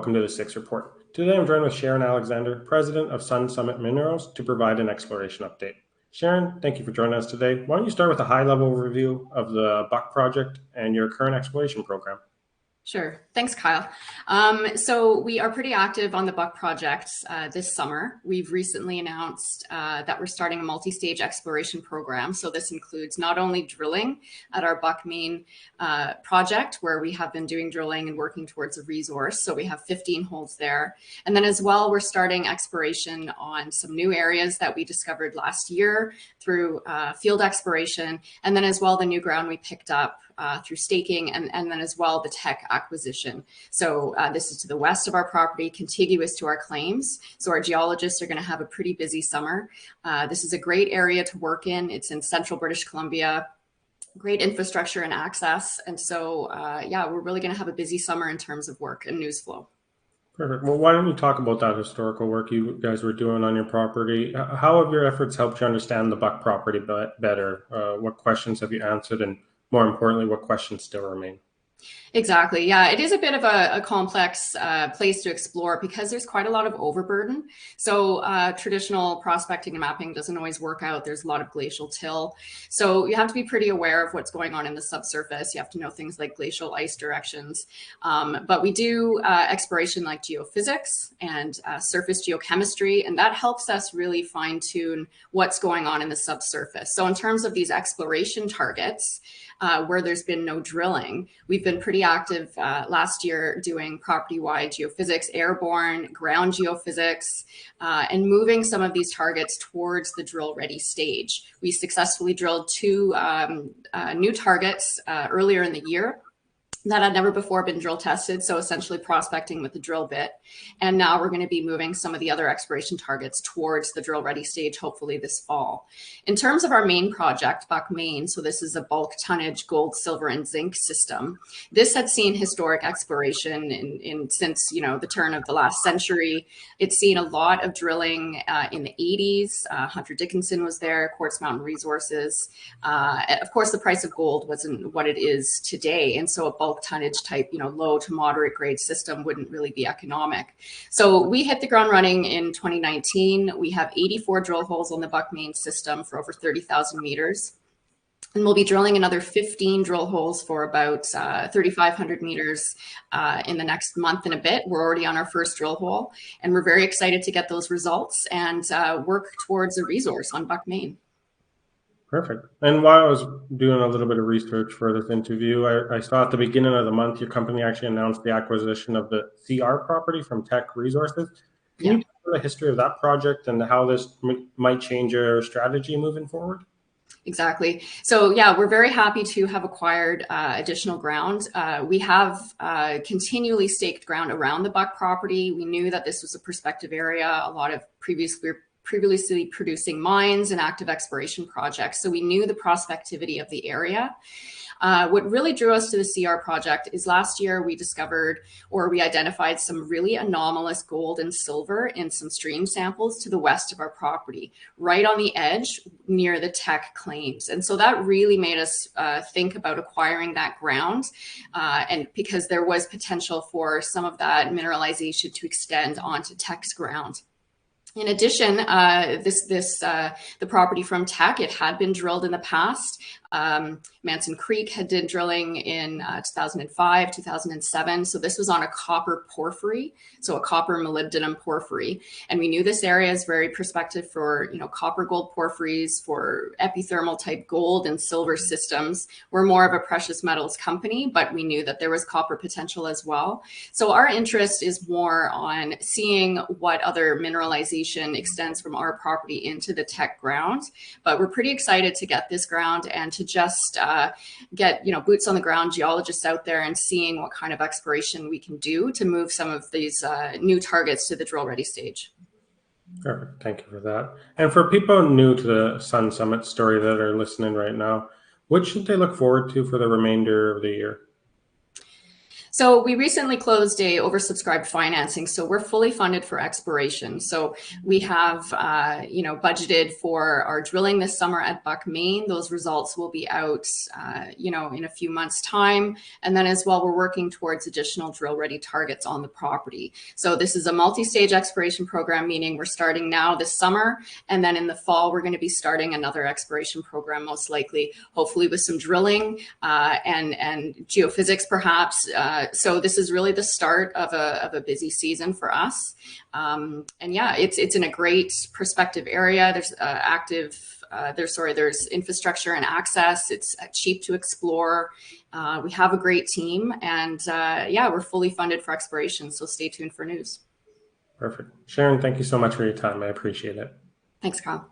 welcome to the Six Report. Today I'm joined with Sharon Alexander, President of Sun Summit Minerals, to provide an exploration update. Sharon, thank you for joining us today. Why don't you start with a high-level review of the Buck project and your current exploration program? Sure. Thanks, Kyle. So we are pretty active on the Buck project this summer. We've recently announced that we're starting a multi-stage exploration program. So this includes not only drilling at our Buck main project, where we have been doing drilling and working towards a resource. So we have 15 holes there. And then as well, we're starting exploration on some new areas that we discovered last year through field exploration. And then as well, the new ground we picked up through staking, and then as well the tech acquisition. So this is to the west of our property, contiguous to our claims. So our geologists are going to have a pretty busy summer. This is a great area to work in. It's in central British Columbia, great infrastructure and access. And so, yeah, we're really going to have a busy summer in terms of work and news flow. Perfect. Well, why don't you talk about that historical work you guys were doing on your property? How have your efforts helped you understand the Buck property better? What questions have you answered? And more importantly, what questions still remain? Exactly. Yeah, it is a bit of a complex place to explore because there's quite a lot of overburden. So traditional prospecting and mapping doesn't always work out. There's a lot of glacial till. So you have to be pretty aware of what's going on in the subsurface. You have to know things like glacial ice directions. But we do exploration like geophysics and surface geochemistry, and that helps us really fine tune what's going on in the subsurface. So in terms of these exploration targets, where there's been no drilling, we've been pretty active last year doing property-wide geophysics, airborne, ground geophysics, and moving some of these targets towards the drill-ready stage. We successfully drilled two new targets earlier in the year that had never before been drill tested, so essentially prospecting with the drill bit. And now we're going to be moving some of the other exploration targets towards the drill ready stage, hopefully this fall. In terms of our main project, Buck Main, so this is a bulk tonnage gold, silver, and zinc system. This had seen historic exploration since the turn of the last century. It's seen a lot of drilling in the 80s. Hunter Dickinson was there, Quartz Mountain Resources. Of course, the price of gold wasn't what it is today, and so a bulk tonnage type, low to moderate grade system wouldn't really be economic. So we hit the ground running in 2019. We have 84 drill holes on the Buck Main system for over 30,000 meters. And we'll be drilling another 15 drill holes for about 3,500 meters in the next month and a bit. We're already on our first drill hole, and we're very excited to get those results and work towards a resource on Buck Main. Perfect. And while I was doing a little bit of research for this interview, I saw at the beginning of the month, your company actually announced the acquisition of the CR property from Teck Resources. Can you tell me the history of that project and how this might change your strategy moving forward? Exactly. So yeah, we're very happy to have acquired additional ground. We have continually staked ground around the Buck property. We knew that this was a prospective area, a lot of previously producing mines and active exploration projects. So we knew the prospectivity of the area. What really drew us to the CR project is last year we discovered, or we identified, some really anomalous gold and silver in some stream samples to the west of our property, right on the edge near the Teck claims. And so that really made us think about acquiring that ground, and because there was potential for some of that mineralization to extend onto Teck's ground. In addition, the property from Teck, it had been drilled in the past. Manson Creek had done drilling in 2005, 2007. So this was on a copper porphyry, so a copper molybdenum porphyry. And we knew this area is very prospective for, copper gold porphyries, for epithermal type gold and silver systems. We're more of a precious metals company, but we knew that there was copper potential as well. So our interest is more on seeing what other mineralization extends from our property into the Teck ground. But we're pretty excited to get this ground and to just get boots on the ground geologists out there and seeing what kind of exploration we can do to move some of these new targets to the drill ready stage. Perfect. Thank you for that. And for people new to the Sun Summit story that are listening right now, what should they look forward to for the remainder of the year? So we recently closed a oversubscribed financing, so we're fully funded for exploration. So we have, budgeted for our drilling this summer at Buck, Maine. Those results will be out, in a few months' time. And then as well, we're working towards additional drill-ready targets on the property. So this is a multi-stage exploration program, meaning we're starting now this summer, and then in the fall, we're going to be starting another exploration program, most likely, hopefully with some drilling and geophysics, perhaps. So this is really the start of a busy season for us. And yeah, it's in a great prospective area. There's infrastructure and access. It's cheap to explore. We have a great team, and we're fully funded for exploration. So stay tuned for news. Perfect. Sharon, thank you so much for your time. I appreciate it. Thanks, Kyle.